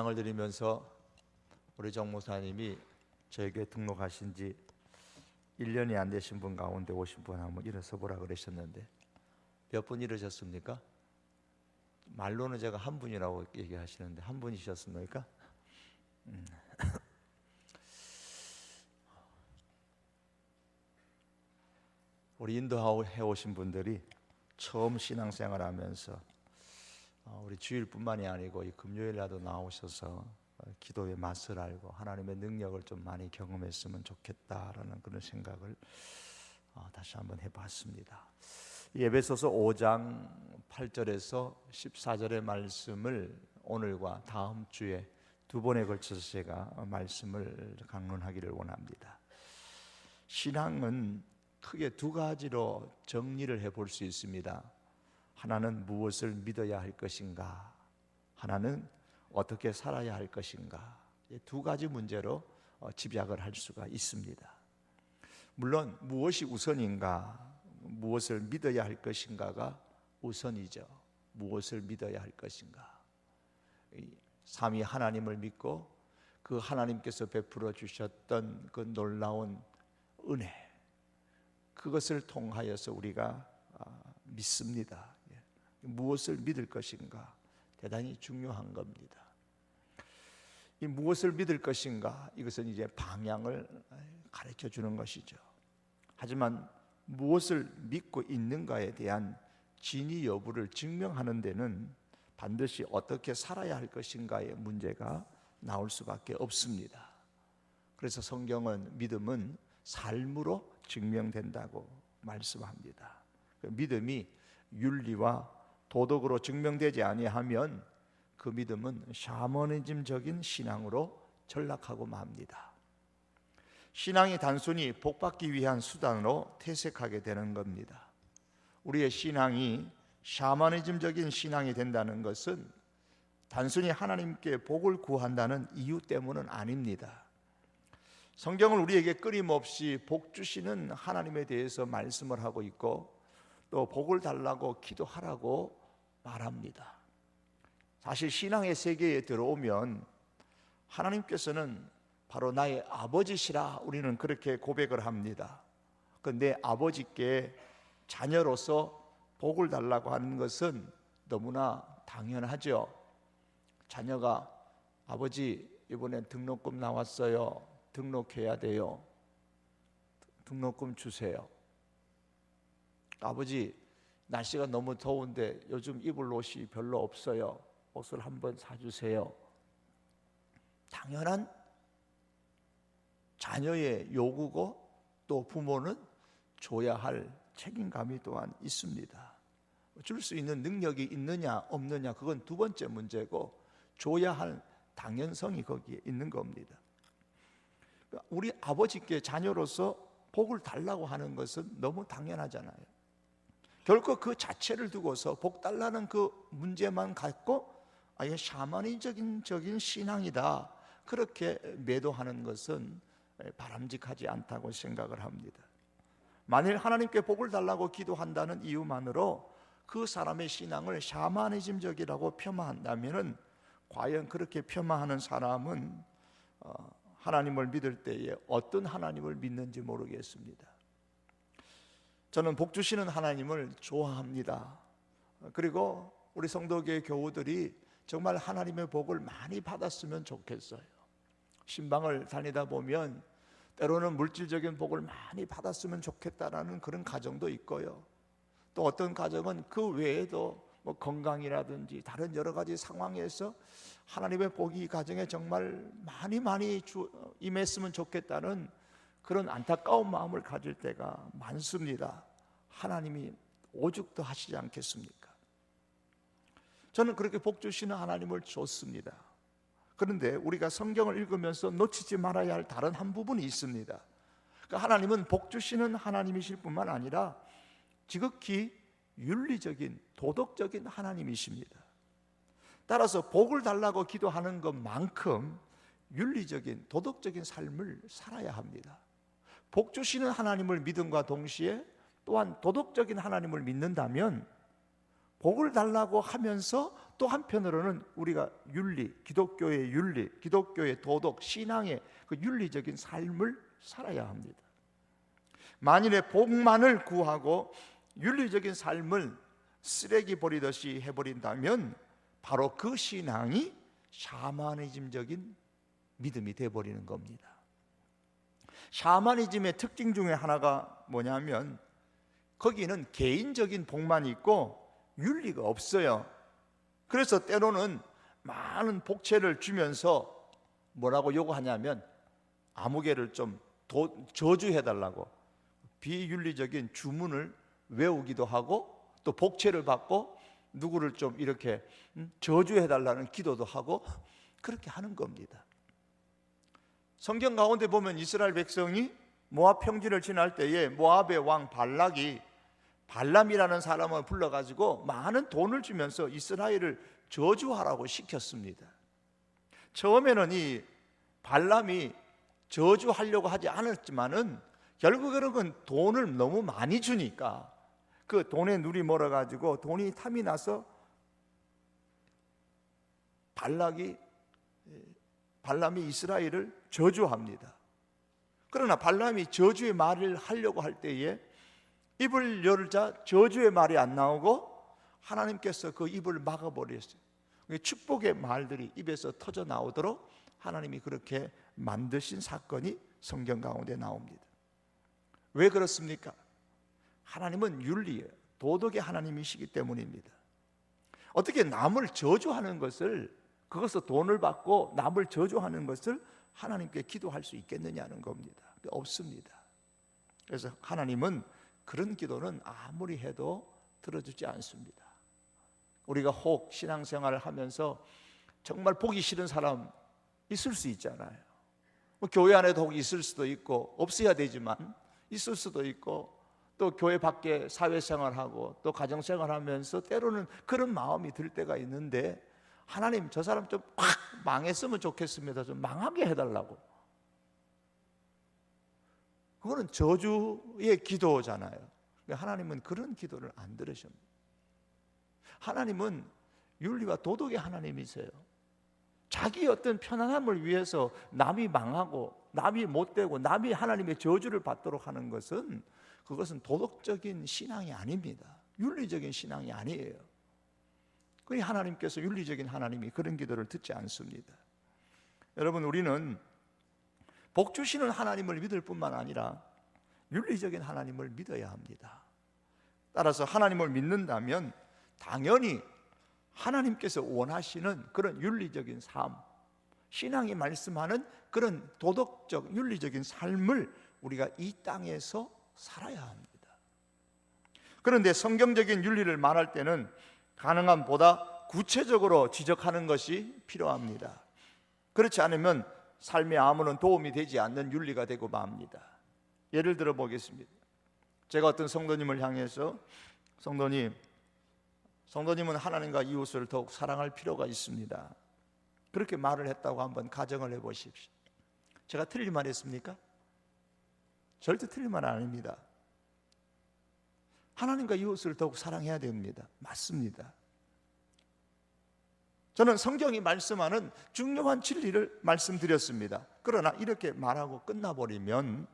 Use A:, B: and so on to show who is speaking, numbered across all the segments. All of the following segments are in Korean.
A: 을 드리면서 우리 정 목사님이 저에게 등록하신 지 1년이 안 되신 분 가운데 오신 분 한번 일어서 보라 그러셨는데 몇 분 일어셨습니까? 말로는 제가 한 분이라고 얘기하시는데 한 분이셨습니까? 우리 인도해 오신 분들이 처음 신앙생활 하면서 우리 주일뿐만이 아니고 이 금요일날도 나오셔서 기도의 맛을 알고 하나님의 능력을 좀 많이 경험했으면 좋겠다라는 그런 생각을 다시 한번 해봤습니다. 에베소서 5장 8절에서 14절의 말씀을 오늘과 다음 주에 두 번에 걸쳐서 제가 말씀을 강론하기를 원합니다. 신앙은 크게 두 가지로 정리를 해볼 수 있습니다. 하나는 무엇을 믿어야 할 것인가, 하나는 어떻게 살아야 할 것인가, 두 가지 문제로 집약을 할 수가 있습니다. 물론 무엇이 우선인가, 무엇을 믿어야 할 것인가가 우선이죠. 무엇을 믿어야 할 것인가, 삼위 하나님을 믿고 그 하나님께서 베풀어 주셨던 그 놀라운 은혜, 그것을 통하여서 우리가 믿습니다. 무엇을 믿을 것인가 대단히 중요한 겁니다. 이 무엇을 믿을 것인가, 이것은 이제 방향을 가르쳐 주는 것이죠. 하지만 무엇을 믿고 있는가에 대한 진위 여부를 증명하는 데는 반드시 어떻게 살아야 할 것인가의 문제가 나올 수밖에 없습니다. 그래서 성경은 믿음은 삶으로 증명된다고 말씀합니다. 믿음이 윤리와 도덕으로 증명되지 아니하면 그 믿음은 샤머니즘적인 신앙으로 전락하고 맙니다. 신앙이 단순히 복받기 위한 수단으로 퇴색하게 되는 겁니다. 우리의 신앙이 샤머니즘적인 신앙이 된다는 것은 단순히 하나님께 복을 구한다는 이유 때문은 아닙니다. 성경을 우리에게 끊임없이 복 주시는 하나님에 대해서 말씀을 하고 있고 또 복을 달라고 기도하라고 말합니다. 사실 신앙의 세계에 들어오면 하나님께서는 바로 나의 아버지시라 우리는 그렇게 고백을 합니다. 그런데 아버지께 자녀로서 복을 달라고 하는 것은 너무나 당연하죠. 자녀가 아버지 이번에 등록금 나왔어요. 등록해야 돼요. 등록금 주세요. 아버지 날씨가 너무 더운데 요즘 입을 옷이 별로 없어요. 옷을 한번 사주세요. 당연한 자녀의 요구고 또 부모는 줘야 할 책임감이 또한 있습니다. 줄 수 있는 능력이 있느냐 없느냐 그건 두 번째 문제고 줘야 할 당연성이 거기에 있는 겁니다. 우리 아버지께 자녀로서 복을 달라고 하는 것은 너무 당연하잖아요. 결코 그 자체를 두고서 복 달라는 그 문제만 갖고 아예 샤머니적인 신앙이다 그렇게 매도하는 것은 바람직하지 않다고 생각을 합니다. 만일 하나님께 복을 달라고 기도한다는 이유만으로 그 사람의 신앙을 샤머니즘적이라고 폄하한다면 과연 그렇게 폄하하는 사람은 하나님을 믿을 때에 어떤 하나님을 믿는지 모르겠습니다. 저는 복 주시는 하나님을 좋아합니다. 그리고 우리 성도교회 교우들이 정말 하나님의 복을 많이 받았으면 좋겠어요. 신방을 다니다 보면 때로는 물질적인 복을 많이 받았으면 좋겠다라는 그런 가정도 있고요. 또 어떤 가정은 그 외에도 건강이라든지 다른 여러 가지 상황에서 하나님의 복이 이 가정에 정말 많이 임했으면 좋겠다는 그런 안타까운 마음을 가질 때가 많습니다. 하나님이 오죽도 하시지 않겠습니까? 저는 그렇게 복 주시는 하나님을 좋습니다. 그런데 우리가 성경을 읽으면서 놓치지 말아야 할 다른 한 부분이 있습니다. 그러니까 하나님은 복 주시는 하나님이실 뿐만 아니라 지극히 윤리적인 도덕적인 하나님이십니다. 따라서 복을 달라고 기도하는 것만큼 윤리적인 도덕적인 삶을 살아야 합니다. 복 주시는 하나님을 믿음과 동시에 또한 도덕적인 하나님을 믿는다면 복을 달라고 하면서 또 한편으로는 우리가 윤리, 기독교의 윤리, 기독교의 도덕, 신앙의 그 윤리적인 삶을 살아야 합니다. 만일에 복만을 구하고 윤리적인 삶을 쓰레기 버리듯이 해버린다면 바로 그 신앙이 샤머니즘적인 믿음이 되어버리는 겁니다. 샤머니즘의 특징 중에 하나가 뭐냐면 거기는 개인적인 복만 있고 윤리가 없어요. 그래서 때로는 많은 복채를 주면서 뭐라고 요구하냐면 아무개를 좀 저주해달라고 비윤리적인 주문을 외우기도 하고 또 복채를 받고 누구를 좀 이렇게 저주해달라는 기도도 하고 그렇게 하는 겁니다. 성경 가운데 보면 이스라엘 백성이 모압 평지를 지날 때에 모압의 왕 발락이 발람이라는 사람을 불러가지고 많은 돈을 주면서 이스라엘을 저주하라고 시켰습니다. 처음에는 이 발람이 저주하려고 하지 않았지만은 결국에는 돈을 너무 많이 주니까 그 돈에 눈이 멀어가지고 돈이 탐이 나서 발람이 이스라엘을 저주합니다. 그러나 발람이 저주의 말을 하려고 할 때에 입을 열자 저주의 말이 안 나오고 하나님께서 그 입을 막아버렸어요. 축복의 말들이 입에서 터져 나오도록 하나님이 그렇게 만드신 사건이 성경 가운데 나옵니다. 왜 그렇습니까? 하나님은 윤리예요. 도덕의 하나님이시기 때문입니다. 어떻게 남을 저주하는 것을, 그것을 돈을 받고 남을 저주하는 것을 하나님께 기도할 수 있겠느냐는 겁니다. 없습니다. 그래서 하나님은 그런 기도는 아무리 해도 들어주지 않습니다. 우리가 혹 신앙생활을 하면서 정말 보기 싫은 사람 있을 수 있잖아요. 교회 안에도 혹 있을 수도 있고 없어야 되지만 있을 수도 있고 또 교회 밖에 사회생활하고 또 가정생활하면서 때로는 그런 마음이 들 때가 있는데 하나님 저 사람 좀 확 망했으면 좋겠습니다. 좀 망하게 해달라고. 그거는 저주의 기도잖아요. 하나님은 그런 기도를 안 들으십니다. 하나님은 윤리와 도덕의 하나님이세요. 자기 어떤 편안함을 위해서 남이 망하고 남이 못되고 남이 하나님의 저주를 받도록 하는 것은 그것은 도덕적인 신앙이 아닙니다. 윤리적인 신앙이 아니에요. 그러니 하나님께서 윤리적인 하나님이 그런 기도를 듣지 않습니다. 여러분, 우리는 복 주시는 하나님을 믿을 뿐만 아니라 윤리적인 하나님을 믿어야 합니다. 따라서 하나님을 믿는다면 당연히 하나님께서 원하시는 그런 윤리적인 삶, 신앙이 말씀하는 그런 도덕적 윤리적인 삶을 우리가 이 땅에서 살아야 합니다. 그런데 성경적인 윤리를 말할 때는 가능한 보다 구체적으로 지적하는 것이 필요합니다. 그렇지 않으면 삶에 아무런 도움이 되지 않는 윤리가 되고 맙니다. 예를 들어 보겠습니다. 제가 어떤 성도님을 향해서 성도님은 하나님과 이웃을 더욱 사랑할 필요가 있습니다. 그렇게 말을 했다고 한번 가정을 해보십시오. 제가 틀린 말 했습니까? 절대 틀린 말 아닙니다. 하나님과 이웃을 더욱 사랑해야 됩니다. 맞습니다. 저는 성경이 말씀하는 중요한 진리를 말씀드렸습니다. 그러나 이렇게 말하고 끝나버리면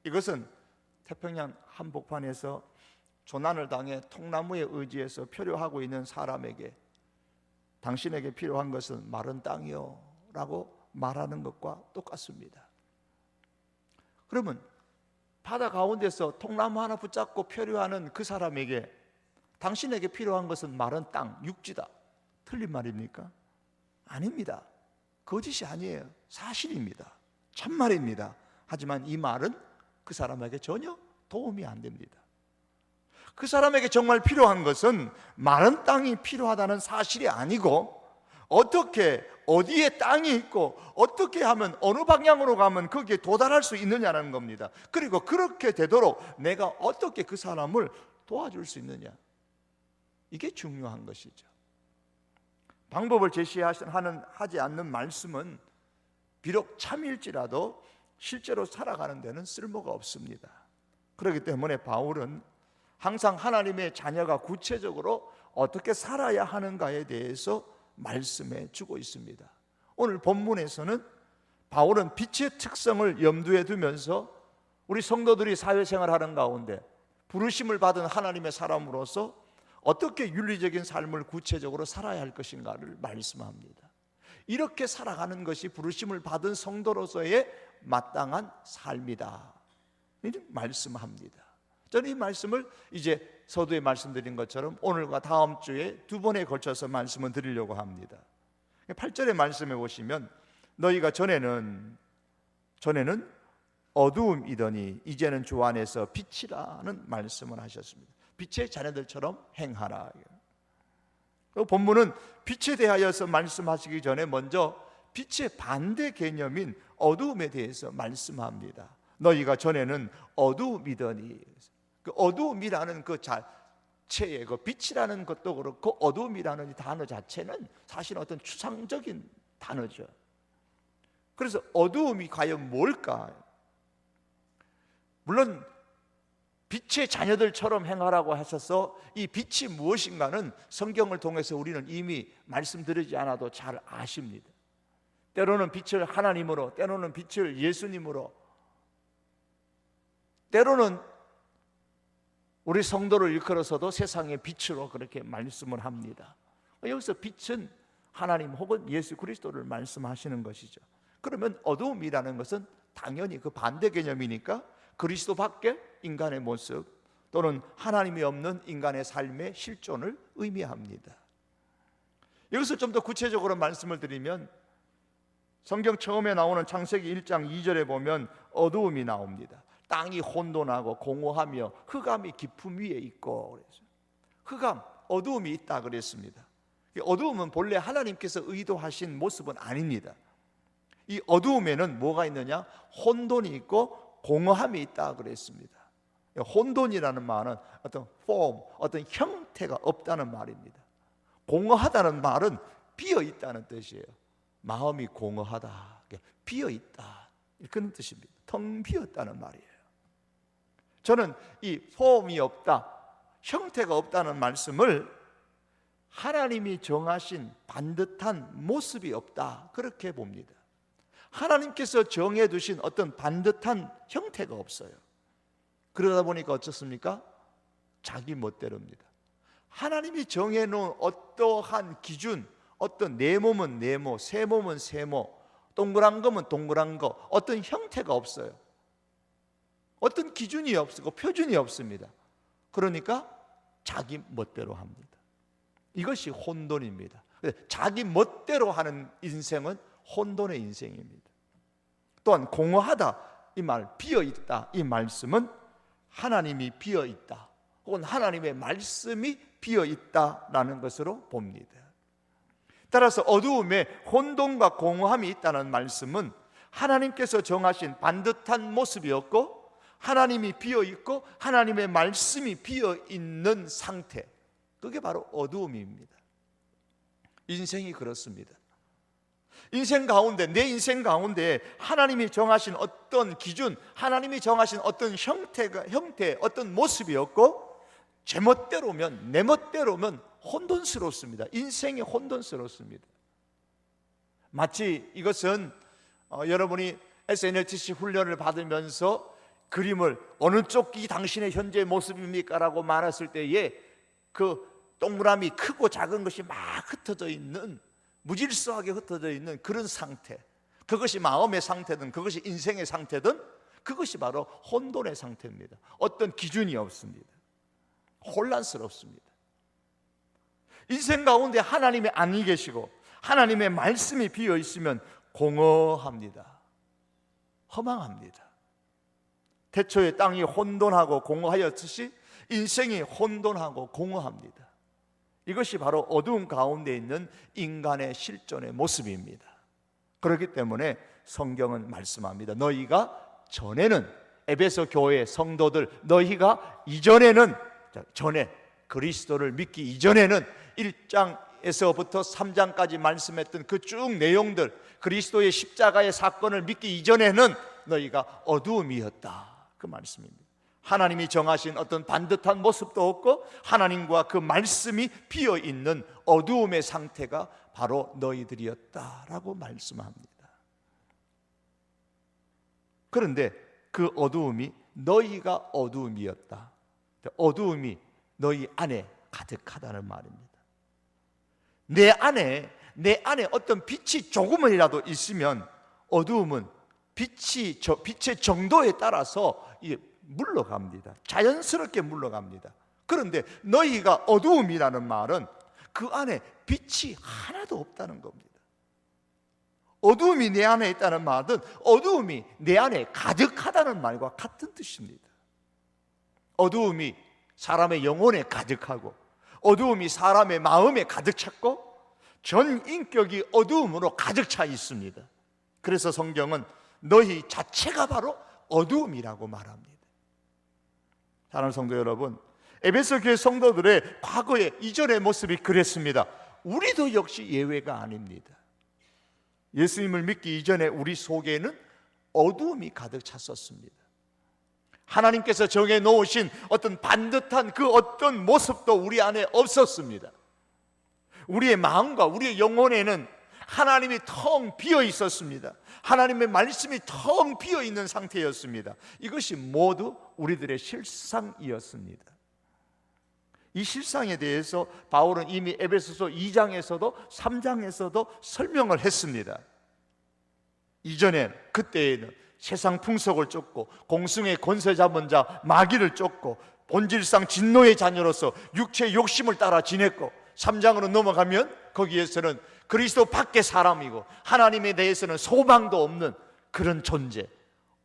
A: 이것은 태평양 한복판에서 조난을 당해 통나무에 의지해서 표류하고 있는 사람에게 당신에게 필요한 것은 마른 땅이요 라고 말하는 것과 똑같습니다. 그러면 바다 가운데서 통나무 하나 붙잡고 표류하는 그 사람에게 당신에게 필요한 것은 마른 땅, 육지다. 틀린 말입니까? 아닙니다. 거짓이 아니에요. 사실입니다. 참말입니다. 하지만 이 말은 그 사람에게 전혀 도움이 안 됩니다. 그 사람에게 정말 필요한 것은 마른 땅이 필요하다는 사실이 아니고 어떻게 어디에 땅이 있고 어떻게 하면 어느 방향으로 가면 거기에 도달할 수 있느냐는 겁니다. 그리고 그렇게 되도록 내가 어떻게 그 사람을 도와줄 수 있느냐, 이게 중요한 것이죠. 방법을 하지 않는 말씀은 비록 참일지라도 실제로 살아가는 데는 쓸모가 없습니다. 그렇기 때문에 바울은 항상 하나님의 자녀가 구체적으로 어떻게 살아야 하는가에 대해서 말씀해 주고 있습니다. 오늘 본문에서는 바울은 빛의 특성을 염두에 두면서 우리 성도들이 사회생활하는 가운데 부르심을 받은 하나님의 사람으로서 어떻게 윤리적인 삶을 구체적으로 살아야 할 것인가를 말씀합니다. 이렇게 살아가는 것이 부르심을 받은 성도로서의 마땅한 삶이다, 말씀합니다. 저는 이 말씀을 이제 서두에 말씀드린 것처럼 오늘과 다음 주에 두 번에 걸쳐서 말씀을 드리려고 합니다. 8절의 말씀에 보시면 너희가 전에는 어두움이더니 이제는 주 안에서 빛이라는 말씀을 하셨습니다. 빛의 자녀들처럼 행하라. 본문은 빛에 대하여서 말씀하시기 전에 먼저 빛의 반대 개념인 어두움에 대해서 말씀합니다. 너희가 전에는 어두움이더니, 그 어두움이라는 그 자체의 그 빛이라는 것도 그렇고 어두움이라는 이 단어 자체는 사실 어떤 추상적인 단어죠. 그래서 어두움이 과연 뭘까? 물론 빛의 자녀들처럼 행하라고 하셔서 이 빛이 무엇인가는 성경을 통해서 우리는 이미 말씀드리지 않아도 잘 아십니다. 때로는 빛을 하나님으로, 때로는 빛을 예수님으로, 때로는 우리 성도를 일컬어서도 세상의 빛으로 그렇게 말씀을 합니다. 여기서 빛은 하나님 혹은 예수 그리스도를 말씀하시는 것이죠. 그러면 어두움이라는 것은 당연히 그 반대 개념이니까 그리스도 밖에 인간의 모습 또는 하나님이 없는 인간의 삶의 실존을 의미합니다. 여기서 좀 더 구체적으로 말씀을 드리면 성경 처음에 나오는 창세기 1장 2절에 보면 어두움이 나옵니다. 땅이 혼돈하고 공허하며 흑암이 깊음 위에 있고, 그래서 흑암, 어두움이 있다 그랬습니다. 어두움은 본래 하나님께서 의도하신 모습은 아닙니다. 이 어두움에는 뭐가 있느냐? 혼돈이 있고 공허함이 있다 그랬습니다. 혼돈이라는 말은 어떤 폼, 어떤 형태가 없다는 말입니다. 공허하다는 말은 비어 있다는 뜻이에요. 마음이 공허하다, 비어 있다, 그런 뜻입니다. 텅 비었다는 말이에요. 저는 이 폼이 없다, 형태가 없다는 말씀을 하나님이 정하신 반듯한 모습이 없다, 그렇게 봅니다. 하나님께서 정해두신 어떤 반듯한 형태가 없어요. 그러다 보니까 어떻습니까? 자기 멋대로입니다. 하나님이 정해놓은 어떠한 기준, 어떤 내 몸은 네모, 세 몸은 세모, 동그란 거면 동그란 거, 어떤 형태가 없어요. 어떤 기준이 없고 표준이 없습니다. 그러니까 자기 멋대로 합니다. 이것이 혼돈입니다. 자기 멋대로 하는 인생은 혼돈의 인생입니다. 또한 공허하다, 이 말, 비어있다, 이 말씀은 하나님이 비어있다 혹은 하나님의 말씀이 비어있다라는 것으로 봅니다. 따라서 어두움에 혼돈과 공허함이 있다는 말씀은 하나님께서 정하신 반듯한 모습이었고 하나님이 비어있고 하나님의 말씀이 비어있는 상태, 그게 바로 어두움입니다. 인생이 그렇습니다. 인생 가운데, 내 인생 가운데 하나님이 정하신 어떤 기준, 하나님이 정하신 어떤 형태, 어떤 모습이었고 제 멋대로면, 내 멋대로면 혼돈스럽습니다. 인생이 혼돈스럽습니다. 마치 이것은 여러분이 SNLTC 훈련을 받으면서 그림을 어느 쪽이 당신의 현재 모습입니까? 라고 말했을 때에 그 동그라미 크고 작은 것이 막 흩어져 있는, 무질서하게 흩어져 있는 그런 상태, 그것이 마음의 상태든 그것이 인생의 상태든 그것이 바로 혼돈의 상태입니다. 어떤 기준이 없습니다. 혼란스럽습니다. 인생 가운데 하나님이 안 계시고 하나님의 말씀이 비어 있으면 공허합니다. 허망합니다. 태초에 땅이 혼돈하고 공허하였듯이 인생이 혼돈하고 공허합니다. 이것이 바로 어두운 가운데 있는 인간의 실존의 모습입니다. 그렇기 때문에 성경은 말씀합니다. 너희가 전에는, 에베소 교회 성도들, 너희가 이전에는, 전에 그리스도를 믿기 이전에는 1장에서부터 3장까지 말씀했던 그 쭉 내용들, 그리스도의 십자가의 사건을 믿기 이전에는 너희가 어두움이었다, 그 말씀입니다. 하나님이 정하신 어떤 반듯한 모습도 없고 하나님과 그 말씀이 비어있는 어두움의 상태가 바로 너희들이었다라고 말씀합니다. 그런데 그 어두움이 너희가 어두움이었다. 어두움이 너희 안에 가득하다는 말입니다. 내 안에 어떤 빛이 조금이라도 있으면 어두움은 빛의 정도에 따라서 물러갑니다. 자연스럽게 물러갑니다. 그런데 너희가 어두움이라는 말은 그 안에 빛이 하나도 없다는 겁니다. 어두움이 내 안에 있다는 말은 어두움이 내 안에 가득하다는 말과 같은 뜻입니다. 어두움이 사람의 영혼에 가득하고 어두움이 사람의 마음에 가득 찼고 전 인격이 어두움으로 가득 차 있습니다. 그래서 성경은 너희 자체가 바로 어두움이라고 말합니다. 사랑하는 성도 여러분, 에베소 교회 성도들의 과거의 이전의 모습이 그랬습니다. 우리도 역시 예외가 아닙니다. 예수님을 믿기 이전에 우리 속에는 어두움이 가득 찼었습니다. 하나님께서 정해 놓으신 어떤 반듯한 그 어떤 모습도 우리 안에 없었습니다. 우리의 마음과 우리의 영혼에는 하나님이 텅 비어 있었습니다. 하나님의 말씀이 텅 비어 있는 상태였습니다. 이것이 모두 우리들의 실상이었습니다. 이 실상에 대해서 바울은 이미 에베소서 2장에서도 3장에서도 설명을 했습니다. 이전엔 그때에는 세상 풍속을 쫓고 공승의 권세 잡은 자 마귀를 쫓고 본질상 진노의 자녀로서 육체의 욕심을 따라 지냈고 3장으로 넘어가면 거기에서는 그리스도 밖의 사람이고 하나님에 대해서는 소망도 없는 그런 존재,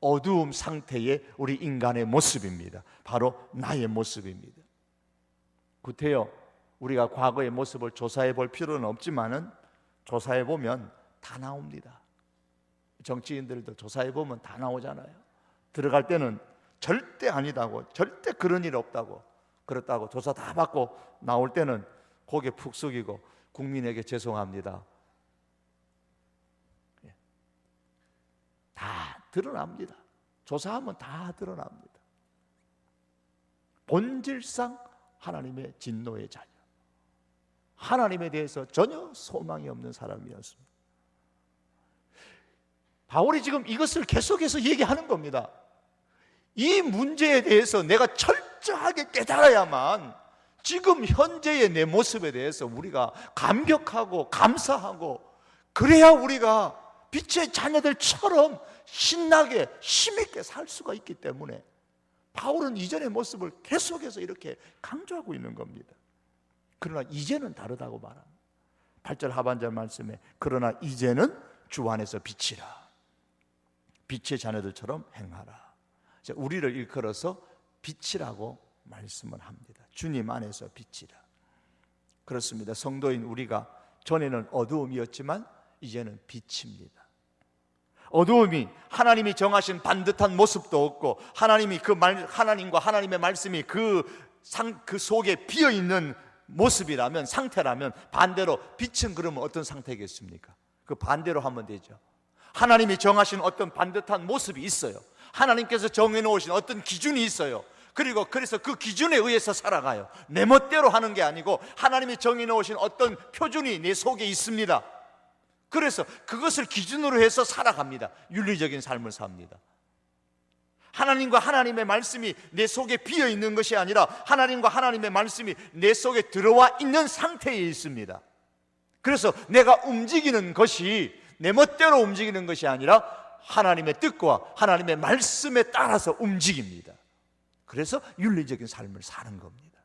A: 어두움 상태의 우리 인간의 모습입니다. 바로 나의 모습입니다. 구태여 우리가 과거의 모습을 조사해 볼 필요는 없지만은 조사해 보면 다 나옵니다. 정치인들도 조사해 보면 다 나오잖아요. 들어갈 때는 절대 아니다고, 절대 그런 일 없다고, 그렇다고 조사 다 받고 나올 때는 고개 푹 숙이고 국민에게 죄송합니다. 다 드러납니다. 조사하면 다 드러납니다. 본질상 하나님의 진노의 자녀, 하나님에 대해서 전혀 소망이 없는 사람이었습니다. 바울이 지금 이것을 계속해서 얘기하는 겁니다. 이 문제에 대해서 내가 철저하게 깨달아야만 지금 현재의 내 모습에 대해서 우리가 감격하고 감사하고, 그래야 우리가 빛의 자녀들처럼 신나게 힘있게 살 수가 있기 때문에 바울은 이전의 모습을 계속해서 이렇게 강조하고 있는 겁니다. 그러나 이제는 다르다고 말합니다. 8절 하반절 말씀에 그러나 이제는 주 안에서 빛이라, 빛의 자녀들처럼 행하라. 우리를 일컬어서 빛이라고 말씀을 합니다. 주님 안에서 빛이라. 그렇습니다. 성도인 우리가 전에는 어두움이었지만 이제는 빛입니다. 어두움이 하나님이 정하신 반듯한 모습도 없고 하나님과 하나님의 말씀이 그 속에 비어 있는 모습이라면, 상태라면, 반대로 빛은 그러면 어떤 상태겠습니까? 그 반대로 하면 되죠. 하나님이 정하신 어떤 반듯한 모습이 있어요. 하나님께서 정해놓으신 어떤 기준이 있어요. 그래서 그 기준에 의해서 살아가요. 내 멋대로 하는 게 아니고 하나님이 정해놓으신 어떤 표준이 내 속에 있습니다. 그래서 그것을 기준으로 해서 살아갑니다. 윤리적인 삶을 삽니다. 하나님과 하나님의 말씀이 내 속에 비어 있는 것이 아니라 하나님과 하나님의 말씀이 내 속에 들어와 있는 상태에 있습니다. 그래서 내가 움직이는 것이 내 멋대로 움직이는 것이 아니라 하나님의 뜻과 하나님의 말씀에 따라서 움직입니다. 그래서 윤리적인 삶을 사는 겁니다.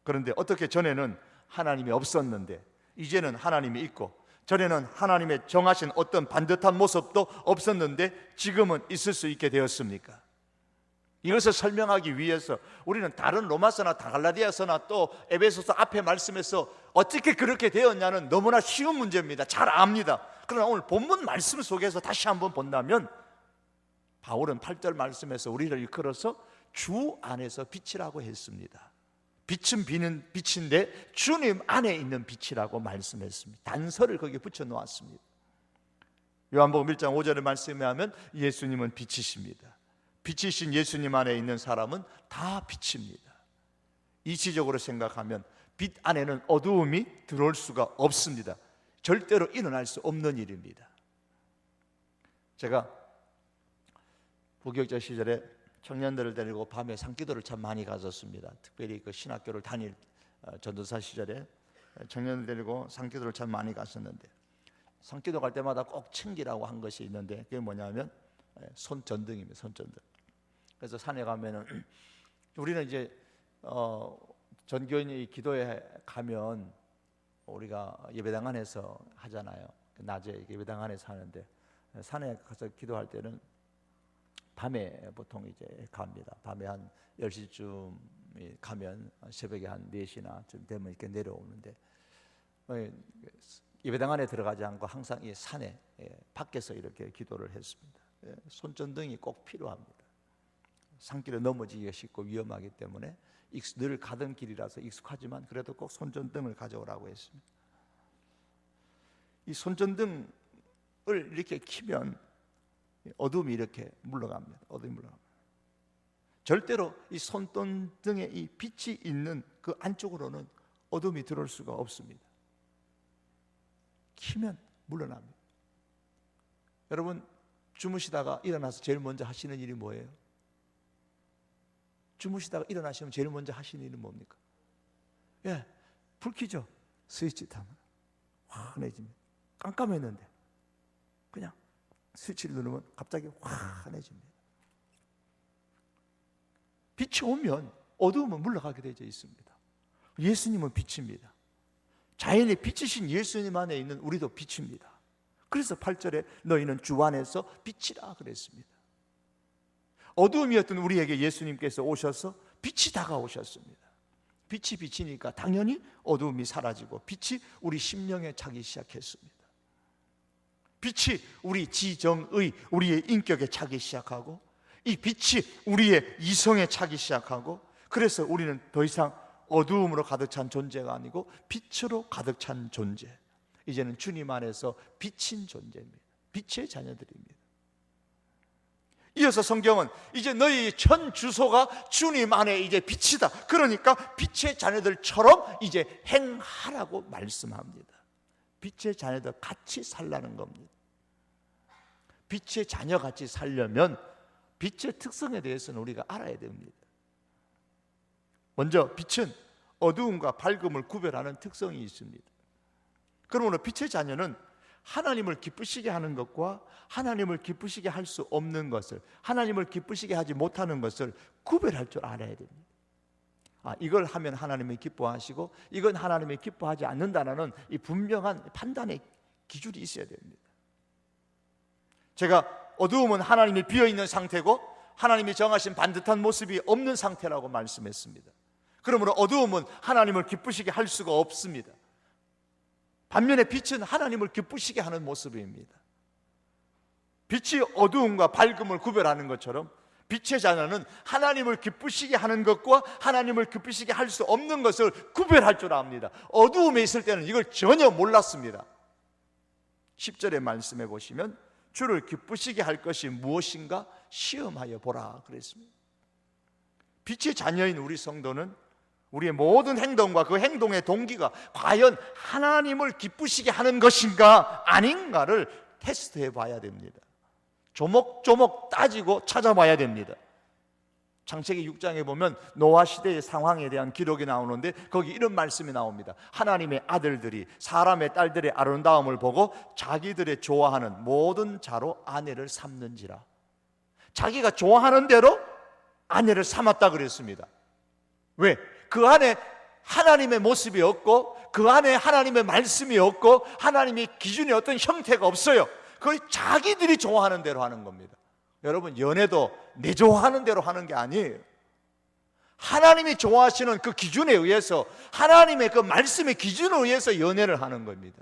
A: 그런데 어떻게 전에는 하나님이 없었는데 이제는 하나님이 있고, 전에는 하나님의 정하신 어떤 반듯한 모습도 없었는데 지금은 있을 수 있게 되었습니까? 이것을 설명하기 위해서 우리는 다른 로마서나 갈라디아서나 또 에베소서 앞에 말씀에서 어떻게 그렇게 되었냐는 너무나 쉬운 문제입니다. 잘 압니다. 그러나 오늘 본문 말씀 속에서 다시 한번 본다면 바울은 8절 말씀에서 우리를 이끌어서 주 안에서 빛이라고 했습니다. 빛은 빛인데 주님 안에 있는 빛이라고 말씀했습니다. 단서를 거기에 붙여 놓았습니다. 요한복음 1장 5절의 말씀에 하면 예수님은 빛이십니다. 빛이신 예수님 안에 있는 사람은 다 빛입니다. 이치적으로 생각하면 빛 안에는 어두움이 들어올 수가 없습니다. 절대로 일어날 수 없는 일입니다. 제가 부교육자 시절에 청년들을 데리고 밤에 산기도를 참 많이 갔었습니다. 특별히 그 신학교를 다닐 전도사 시절에 청년들 데리고 산기도를 참 많이 갔었는데, 산기도 갈 때마다 꼭 챙기라고 한 것이 있는데, 그게 뭐냐면 손전등입니다. 손전등. 그래서 산에 가면은 우리는 이제 전교인이 기도에 가면 우리가 예배당 안에서 하잖아요. 낮에 예배당 안에서 하는데, 산에 가서 기도할 때는 밤에 보통 이제 갑니다. 밤에 한 10시쯤 가면 새벽에 한 4시나 좀 되면 이렇게 내려오는데, 예배당 안에 들어가지 않고 항상 이 산에 밖에서 이렇게 기도를 했습니다. 손전등이 꼭 필요합니다. 산길에 넘어지기가 쉽고 위험하기 때문에 늘 가던 길이라서 익숙하지만 그래도 꼭 손전등을 가져오라고 했습니다. 이 손전등을 이렇게 켜면 어둠이 이렇게 물러갑니다. 어둠이 물러갑니다. 절대로 이 손전등에 이 빛이 있는 그 안쪽으로는 어둠이 들어올 수가 없습니다. 켜면 물러납니다. 여러분, 주무시다가 일어나서 제일 먼저 하시는 일이 뭐예요? 주무시다가 일어나시면 제일 먼저 하시는 일은 뭡니까? 불 켜죠. 스위치 타면 환해집니다. 깜깜했는데 그냥 스위치를 누르면 갑자기 환해집니다. 빛이 오면 어두움은 물러가게 되어 있습니다. 예수님은 빛입니다. 자연의 빛이신 예수님 안에 있는 우리도 빛입니다. 그래서 8절에 너희는 주 안에서 빛이라 그랬습니다. 어두움이었던 우리에게 예수님께서 오셔서 빛이 다가오셨습니다. 빛이 비치니까 당연히 어두움이 사라지고 빛이 우리 심령에 차기 시작했습니다. 빛이 우리 지정의, 우리의 인격에 차기 시작하고, 이 빛이 우리의 이성에 차기 시작하고, 그래서 우리는 더 이상 어두움으로 가득 찬 존재가 아니고 빛으로 가득 찬 존재, 이제는 주님 안에서 빛인 존재입니다. 빛의 자녀들입니다. 이어서 성경은 이제 너희 전 주소가 주님 안에 이제 빛이다. 그러니까 빛의 자녀들처럼 이제 행하라고 말씀합니다. 빛의 자녀들 같이 살라는 겁니다. 빛의 자녀같이 살려면 빛의 특성에 대해서는 우리가 알아야 됩니다. 먼저 빛은 어두움과 밝음을 구별하는 특성이 있습니다. 그러므로 빛의 자녀는 하나님을 기쁘시게 하는 것과 하나님을 기쁘시게 할 수 없는 것을, 하나님을 기쁘시게 하지 못하는 것을 구별할 줄 알아야 됩니다. 이걸 하면 하나님이 기뻐하시고 이건 하나님이 기뻐하지 않는다는 이 분명한 판단의 기준이 있어야 됩니다. 제가 어두움은 하나님이 비어있는 상태고 하나님이 정하신 반듯한 모습이 없는 상태라고 말씀했습니다. 그러므로 어두움은 하나님을 기쁘시게 할 수가 없습니다. 반면에 빛은 하나님을 기쁘시게 하는 모습입니다. 빛이 어두움과 밝음을 구별하는 것처럼 빛의 자녀는 하나님을 기쁘시게 하는 것과 하나님을 기쁘시게 할 수 없는 것을 구별할 줄 압니다. 어두움에 있을 때는 이걸 전혀 몰랐습니다. 10절의 말씀해 보시면 주를 기쁘시게 할 것이 무엇인가 시험하여 보라 그랬습니다. 빛의 자녀인 우리 성도는 우리의 모든 행동과 그 행동의 동기가 과연 하나님을 기쁘시게 하는 것인가 아닌가를 테스트해 봐야 됩니다. 조목조목 따지고 찾아봐야 됩니다. 창세기 6장에 보면 노아 시대의 상황에 대한 기록이 나오는데 거기 이런 말씀이 나옵니다. 하나님의 아들들이 사람의 딸들의 아름다움을 보고 자기들의 좋아하는 모든 자로 아내를 삼는지라. 자기가 좋아하는 대로 아내를 삼았다 그랬습니다. 왜? 그 안에 하나님의 모습이 없고 그 안에 하나님의 말씀이 없고 하나님의 기준의 어떤 형태가 없어요. 거의 자기들이 좋아하는 대로 하는 겁니다. 여러분, 연애도 내 좋아하는 대로 하는 게 아니에요. 하나님이 좋아하시는 그 기준에 의해서, 하나님의 그 말씀의 기준에 의해서 연애를 하는 겁니다.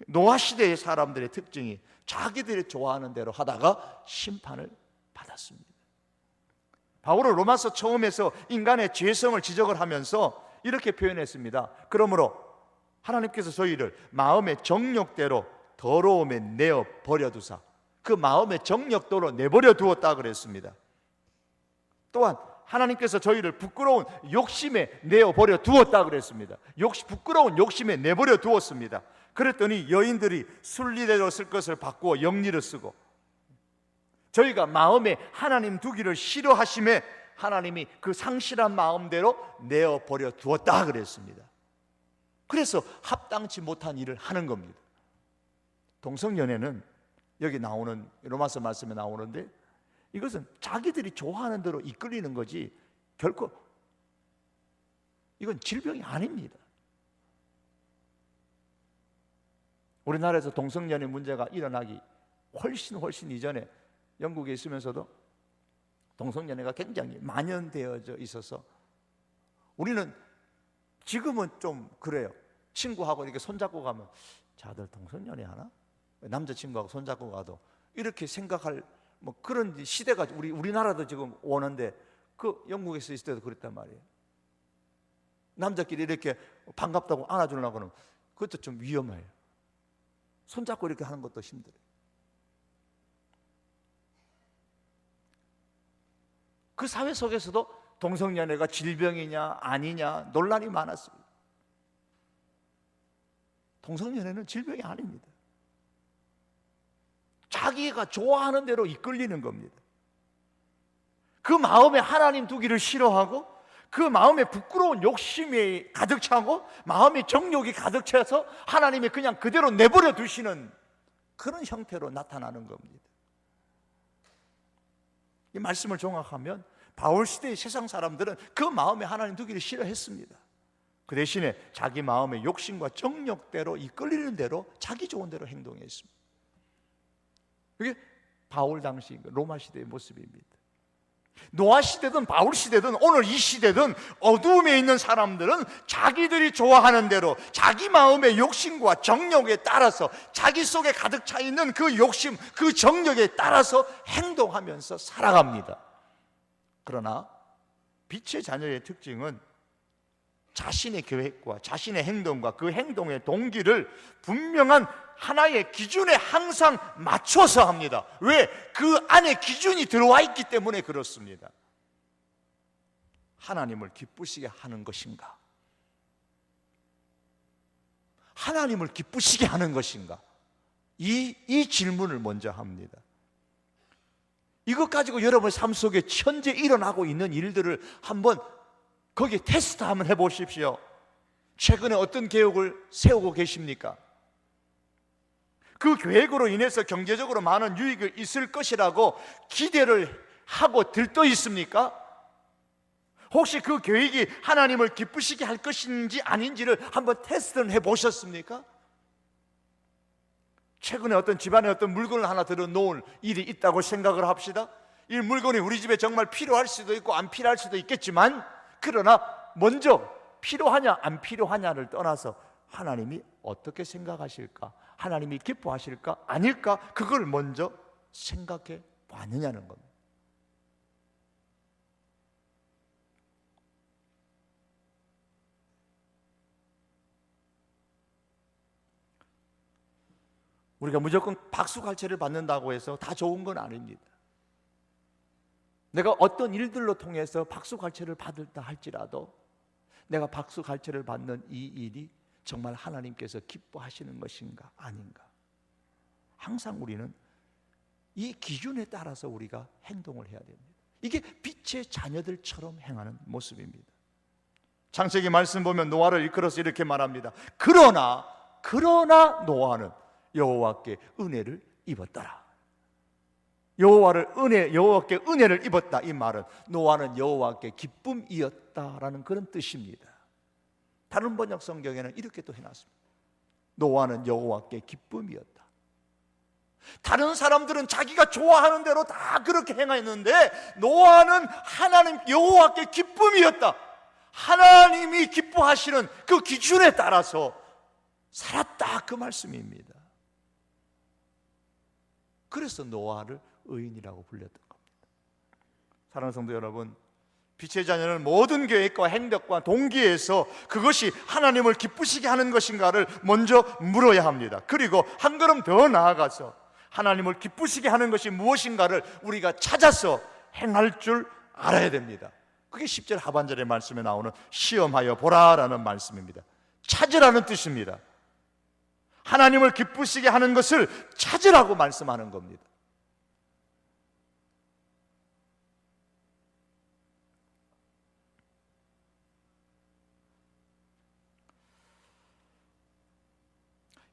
A: 노아 시대의 사람들의 특징이 자기들이 좋아하는 대로 하다가 심판을 받았습니다. 바울은 로마서 처음에서 인간의 죄성을 지적을 하면서 이렇게 표현했습니다. 그러므로 하나님께서 저희를 마음의 정욕대로 더러움에 내어 버려두사, 그 마음의 정력도로 내버려 두었다 그랬습니다. 또한 하나님께서 저희를 부끄러운 욕심에 내어버려 두었다 그랬습니다. 부끄러운 욕심에 내버려 두었습니다. 그랬더니 여인들이 순리대로 쓸 것을 바꾸어 영리로 쓰고, 저희가 마음에 하나님 두기를 싫어하심에 하나님이 그 상실한 마음대로 내어버려 두었다 그랬습니다. 그래서 합당치 못한 일을 하는 겁니다. 동성연애는 여기 나오는 로마서 말씀에 나오는데, 이것은 자기들이 좋아하는 대로 이끌리는 거지 결코 이건 질병이 아닙니다. 우리나라에서 동성연애 문제가 일어나기 훨씬 이전에 영국에 있으면서도 동성연애가 굉장히 만연되어져 있어서, 우리는 지금은 좀 그래요. 친구하고 이렇게 손잡고 가면 자들 동성연애 하나? 남자친구하고 손잡고 가도 이렇게 생각할 뭐 그런 시대가 우리나라도 지금 오는데, 그 영국에서 있을 때도 그랬단 말이에요. 남자끼리 이렇게 반갑다고 안아주려고 하면 그것도 좀 위험해요. 손잡고 이렇게 하는 것도 힘들어요. 그 사회 속에서도 동성연애가 질병이냐 아니냐 논란이 많았습니다. 동성연애는 질병이 아닙니다. 자기가 좋아하는 대로 이끌리는 겁니다. 그 마음에 하나님 두기를 싫어하고, 그 마음에 부끄러운 욕심이 가득 차고, 마음의 정욕이 가득 차서 하나님이 그냥 그대로 내버려 두시는 그런 형태로 나타나는 겁니다. 이 말씀을 종합하면 바울 시대의 세상 사람들은 그 마음에 하나님 두기를 싫어했습니다. 그 대신에 자기 마음의 욕심과 정욕대로 이끌리는 대로 자기 좋은 대로 행동했습니다. 이게 바울 당시 로마 시대의 모습입니다. 노아 시대든 바울 시대든 오늘 이 시대든 어두움에 있는 사람들은 자기들이 좋아하는 대로 자기 마음의 욕심과 정욕에 따라서, 자기 속에 가득 차 있는 그 욕심, 그 정욕에 따라서 행동하면서 살아갑니다. 그러나 빛의 자녀의 특징은 자신의 계획과 자신의 행동과 그 행동의 동기를 분명한 하나의 기준에 항상 맞춰서 합니다. 왜? 그 안에 기준이 들어와 있기 때문에 그렇습니다. 하나님을 기쁘시게 하는 것인가? 하나님을 기쁘시게 하는 것인가? 이 질문을 먼저 합니다. 이것 가지고 여러분 삶 속에 현재 일어나고 있는 일들을 한번 거기에 테스트 한번 해보십시오. 최근에 어떤 계획을 세우고 계십니까? 그 계획으로 인해서 경제적으로 많은 유익이 있을 것이라고 기대를 하고 들떠 있습니까? 혹시 그 계획이 하나님을 기쁘시게 할 것인지 아닌지를 한번 테스트를 해보셨습니까? 최근에 어떤 집안에 어떤 물건을 하나 들어놓을 일이 있다고 생각을 합시다. 이 물건이 우리 집에 정말 필요할 수도 있고 안 필요할 수도 있겠지만, 그러나 먼저 필요하냐 안 필요하냐를 떠나서 하나님이 어떻게 생각하실까? 하나님이 기뻐하실까? 아닐까? 그걸 먼저 생각해 봤느냐는 겁니다. 우리가 무조건 박수갈채를 받는다고 해서 다 좋은 건 아닙니다. 내가 어떤 일들로 통해서 박수갈채를 받을다 할지라도 내가 박수갈채를 받는 이 일이 정말 하나님께서 기뻐하시는 것인가 아닌가, 항상 우리는 이 기준에 따라서 우리가 행동을 해야 됩니다. 이게 빛의 자녀들처럼 행하는 모습입니다. 창세기 말씀 보면 노아를 일컬어서 이렇게 말합니다. 그러나 노아는 여호와께 은혜를 입었더라. 여호와께 은혜를 입었다. 이 말은 노아는 여호와께 기쁨이었다라는 그런 뜻입니다. 다른 번역 성경에는 이렇게 또 해놨습니다. 노아는 여호와께 기쁨이었다. 다른 사람들은 자기가 좋아하는 대로 다 그렇게 행했는데 노아는 하나님 여호와께 기쁨이었다. 하나님이 기뻐하시는 그 기준에 따라서 살았다, 그 말씀입니다. 그래서 노아를 의인이라고 불렸던 겁니다. 사랑하는 성도 여러분, 빛의 자녀는 모든 계획과 행동과 동기에서 그것이 하나님을 기쁘시게 하는 것인가를 먼저 물어야 합니다. 그리고 한 걸음 더 나아가서 하나님을 기쁘시게 하는 것이 무엇인가를 우리가 찾아서 행할 줄 알아야 됩니다. 그게 10절 하반절의 말씀에 나오는 시험하여 보라라는 말씀입니다. 찾으라는 뜻입니다. 하나님을 기쁘시게 하는 것을 찾으라고 말씀하는 겁니다.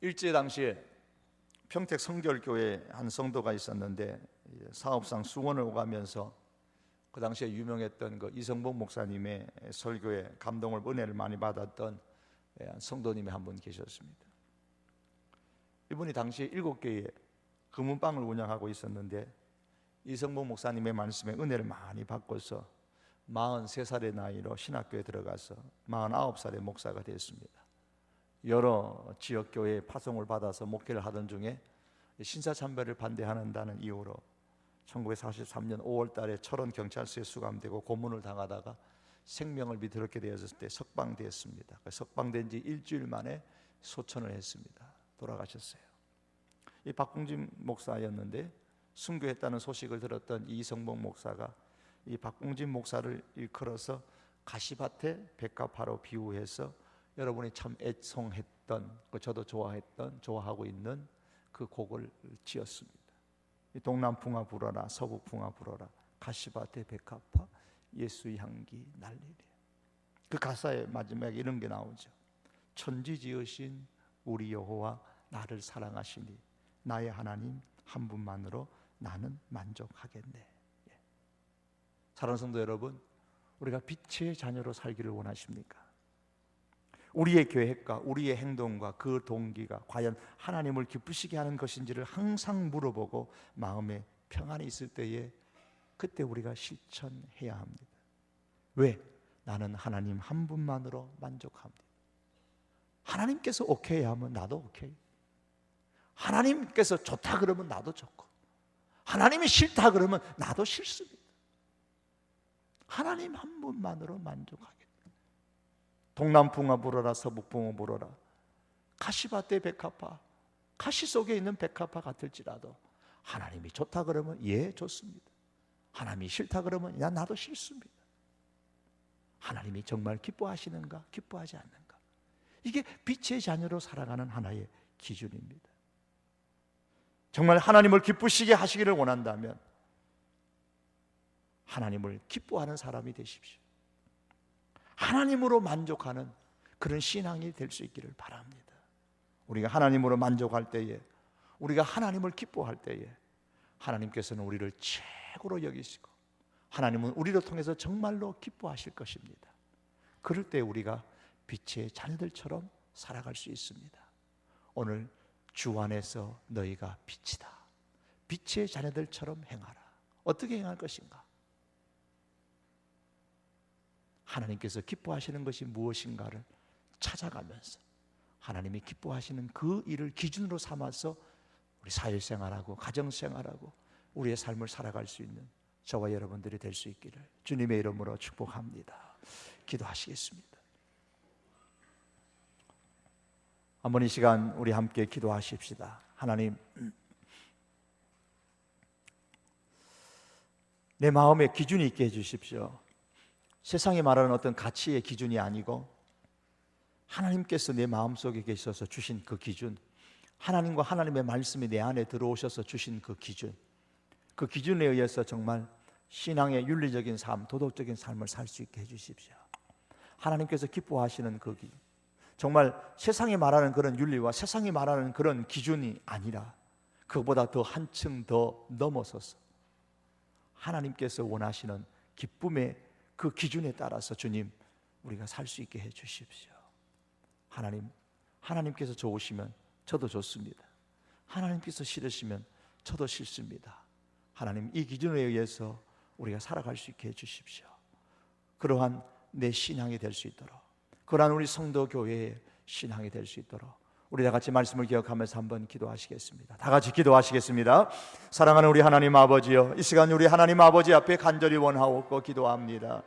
A: 일제 당시에 평택 성결교회 한 성도가 있었는데 사업상 수원을 오가면서 그 당시에 유명했던 그 이성복 목사님의 설교에 감동을 은혜를 많이 받았던 성도님이 한 분 계셨습니다. 이분이 당시 7개의 금은방을 운영하고 있었는데 이성복 목사님의 말씀에 은혜를 많이 받고서 43살의 나이로 신학교에 들어가서 49살의 목사가 됐습니다. 여러 지역교회에 파송을 받아서 목회를 하던 중에 신사참배를 반대한다는 이유로 1943년 5월 달에 철원 경찰서에 수감되고 고문을 당하다가 생명을 비틀었게 되었을 때 석방되었습니다. 석방된 지 일주일 만에 소천을 했습니다. 돌아가셨어요. 이 박봉진 목사였는데 순교했다는 소식을 들었던 이성복 목사가 이 박봉진 목사를 일컬어서 가시밭에 백합화로 비유해서 여러분이 참 애송했던, 저도 좋아하고 있는 그 곡을 지었습니다. 동남풍아 불어라 서북풍아 불어라 가시밭에 백합화 예수의 향기 날리리. 그 가사의 마지막에 이런 게 나오죠. 천지 지으신 우리 여호와 나를 사랑하시니 나의 하나님 한 분만으로 나는 만족하겠네. 사랑하는 성도 여러분, 우리가 빛의 자녀로 살기를 원하십니까? 우리의 계획과 우리의 행동과 그 동기가 과연 하나님을 기쁘시게 하는 것인지를 항상 물어보고 마음에 평안이 있을 때에 그때 우리가 실천해야 합니다. 왜? 나는 하나님 한 분만으로 만족합니다. 하나님께서 오케이 하면 나도 오케이. 하나님께서 좋다 그러면 나도 좋고, 하나님이 싫다 그러면 나도 싫습니다. 하나님 한 분만으로 만족하겠다. 동남풍아 불어라 서북풍아 불어라 가시밭에 백합화, 가시 속에 있는 백합화 같을지라도 하나님이 좋다 그러면 예 좋습니다. 하나님이 싫다 그러면 야 나도 싫습니다. 하나님이 정말 기뻐하시는가 기뻐하지 않는가, 이게 빛의 자녀로 살아가는 하나의 기준입니다. 정말 하나님을 기쁘시게 하시기를 원한다면 하나님을 기뻐하는 사람이 되십시오. 하나님으로 만족하는 그런 신앙이 될 수 있기를 바랍니다. 우리가 하나님으로 만족할 때에, 우리가 하나님을 기뻐할 때에 하나님께서는 우리를 최고로 여기시고 하나님은 우리를 통해서 정말로 기뻐하실 것입니다. 그럴 때 우리가 빛의 자녀들처럼 살아갈 수 있습니다. 오늘 주 안에서 너희가 빛이다. 빛의 자녀들처럼 행하라. 어떻게 행할 것인가? 하나님께서 기뻐하시는 것이 무엇인가를 찾아가면서 하나님이 기뻐하시는 그 일을 기준으로 삼아서 우리 사회생활하고 가정생활하고 우리의 삶을 살아갈 수 있는 저와 여러분들이 될 수 있기를 주님의 이름으로 축복합니다. 기도하시겠습니다. 한번 이 시간 우리 함께 기도하십시다. 하나님, 내 마음에 기준이 있게 해주십시오. 세상이 말하는 어떤 가치의 기준이 아니고 하나님께서 내 마음속에 계셔서 주신 그 기준, 하나님과 하나님의 말씀이 내 안에 들어오셔서 주신 그 기준, 그 기준에 의해서 정말 신앙의 윤리적인 삶, 도덕적인 삶을 살 수 있게 해주십시오. 하나님께서 기뻐하시는 그 기준, 정말 세상이 말하는 그런 윤리와 세상이 말하는 그런 기준이 아니라 그보다 더 한층 더 넘어서서 하나님께서 원하시는 기쁨의 그 기준에 따라서 주님 우리가 살 수 있게 해 주십시오. 하나님, 하나님께서 좋으시면 저도 좋습니다. 하나님께서 싫으시면 저도 싫습니다. 하나님, 이 기준에 의해서 우리가 살아갈 수 있게 해 주십시오. 그러한 내 신앙이 될 수 있도록, 그러한 우리 성도 교회의 신앙이 될 수 있도록 우리 다 같이 말씀을 기억하면서 한번 기도하시겠습니다. 다 같이 기도하시겠습니다. 사랑하는 우리 하나님 아버지여, 이 시간 우리 하나님 아버지 앞에 간절히 원하옵고 기도합니다.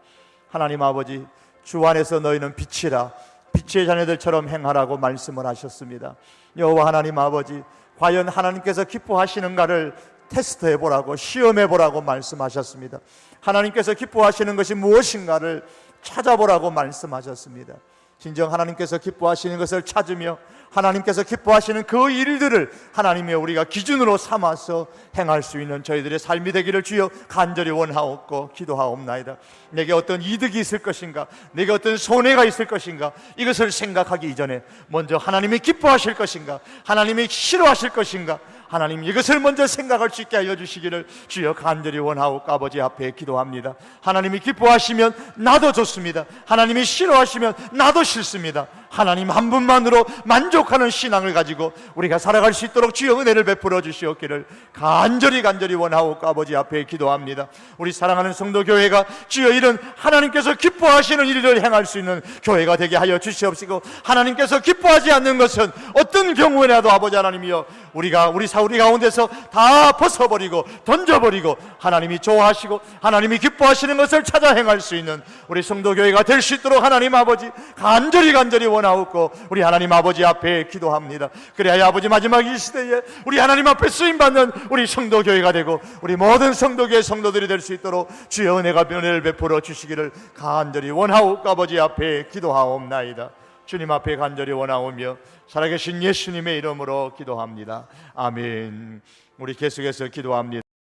A: 하나님 아버지, 주 안에서 너희는 빛이라. 지혜 자녀들처럼 행하라고 말씀을 하셨습니다. 여호와 하나님 아버지, 과연 하나님께서 기뻐하시는가를 테스트해 보라고, 시험해 보라고 말씀하셨습니다. 하나님께서 기뻐하시는 것이 무엇인가를 찾아보라고 말씀하셨습니다. 진정 하나님께서 기뻐하시는 것을 찾으며 하나님께서 기뻐하시는 그 일들을 하나님의 우리가 기준으로 삼아서 행할 수 있는 저희들의 삶이 되기를 주여 간절히 원하옵고 기도하옵나이다. 내게 어떤 이득이 있을 것인가, 내게 어떤 손해가 있을 것인가, 이것을 생각하기 이전에 먼저 하나님이 기뻐하실 것인가, 하나님이 싫어하실 것인가, 하나님 이것을 먼저 생각할 수 있게 하여 주시기를 주여 간절히 원하옵고 아버지 앞에 기도합니다. 하나님이 기뻐하시면 나도 좋습니다. 하나님이 싫어하시면 나도 싫습니다. 하나님 한 분만으로 만족하는 신앙을 가지고 우리가 살아갈 수 있도록 주여 은혜를 베풀어 주시옵기를 간절히 원하옵고 아버지 앞에 기도합니다. 우리 사랑하는 성도교회가 주여 이런 하나님께서 기뻐하시는 일을 행할 수 있는 교회가 되게 하여 주시옵시고, 하나님께서 기뻐하지 않는 것은 어떤 경우에라도 아버지 하나님이여 우리 가운데서 다 벗어버리고 던져버리고 하나님이 좋아하시고 하나님이 기뻐하시는 것을 찾아 행할 수 있는 우리 성도교회가 될 수 있도록 하나님 아버지 간절히 원하옵고 우리 하나님 아버지 앞에 기도합니다. 그래야 아버지 마지막 이 시대에 우리 하나님 앞에 쓰임받는 우리 성도교회가 되고 우리 모든 성도교회 성도들이 될 수 있도록 주여 은혜를 베풀어 주시기를 간절히 원하옵고 아버지 앞에 기도하옵나이다. 주님 앞에 간절히 원하오며 살아계신 예수님의 이름으로 기도합니다. 아멘. 우리 계속해서 기도합니다.